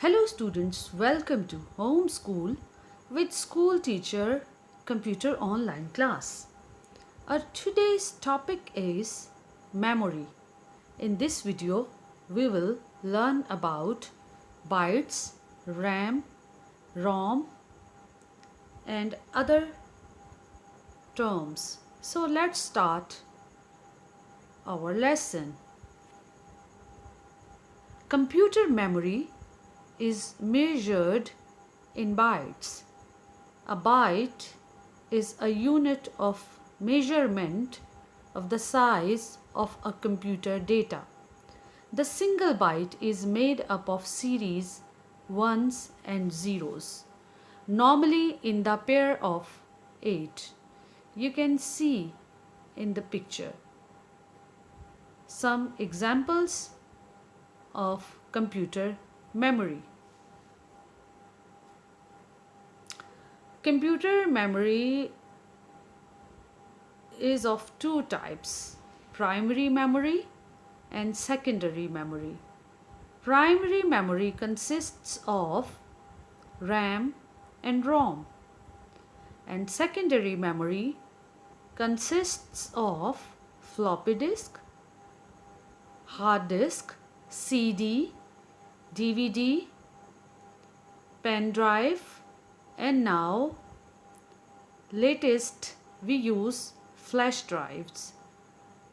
Hello students, welcome to Homeschool with School Teacher Computer Online class. Our today's topic is memory. In this video, we will learn about bytes, RAM, ROM and other terms. So let's start our lesson. Computer memory is measured in bytes. A byte is a unit of measurement of the size of a computer data. The single byte is made up of series ones and zeros, normally in the pair of 8. You can see in the picture some examples of computer memory. Computer memory is of two types, primary memory and secondary memory. Primary memory consists of RAM and ROM, and secondary memory consists of floppy disk, hard disk, CD, DVD, pen drive, and now latest we use flash drives,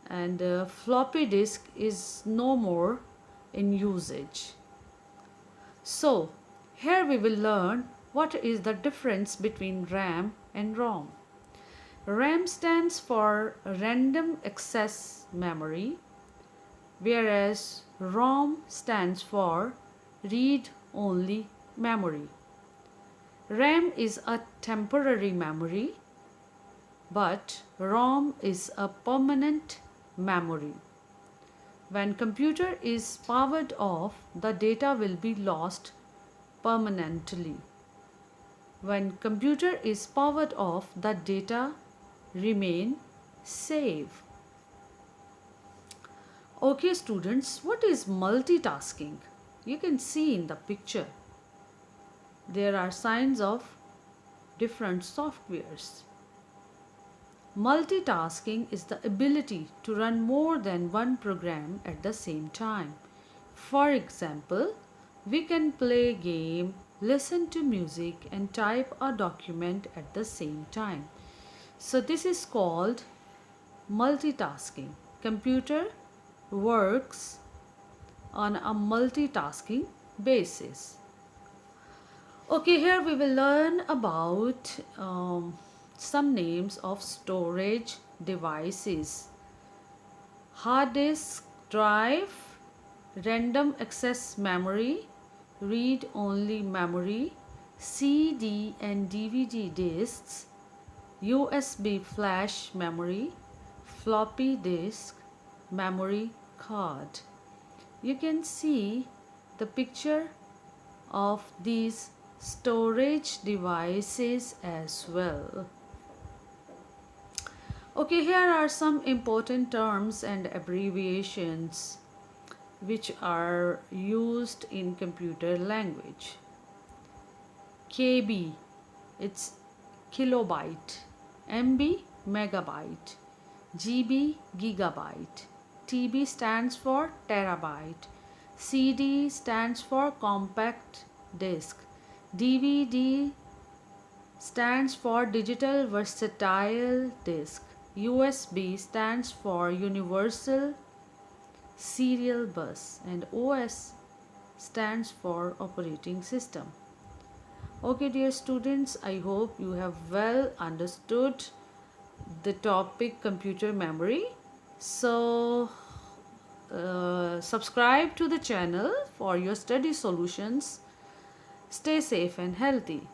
and floppy disk is no more in usage. So here we will learn what is the difference between RAM and ROM. RAM stands for random access memory, whereas ROM stands for read-only memory. RAM is a temporary memory, but ROM is a permanent memory. When computer is powered off, the data will be lost permanently. When computer is powered off, the data remain safe. Okay students, what is multitasking? You can see in the picture. There are signs of different softwares. Multitasking is the ability to run more than one program at the same time. For example, we can play a game, listen to music, and type a document at the same time. So this is called multitasking. Computer works on a multitasking basis. Okay, here we will learn about some names of storage devices. Hard disk drive, random access memory, read-only memory, CD and DVD disks, USB flash memory, floppy disk, memory card. You can see the picture of these storage devices as well. Okay, here are some important terms and abbreviations which are used in computer language. KB, it's kilobyte, MB, megabyte, GB, gigabyte, TB stands for terabyte, CD stands for compact disc, DVD stands for digital versatile disc, USB stands for universal serial bus, and OS stands for operating system. Okay dear students, I hope you have well understood the topic computer memory. So subscribe to the channel for your study solutions. Stay safe and healthy.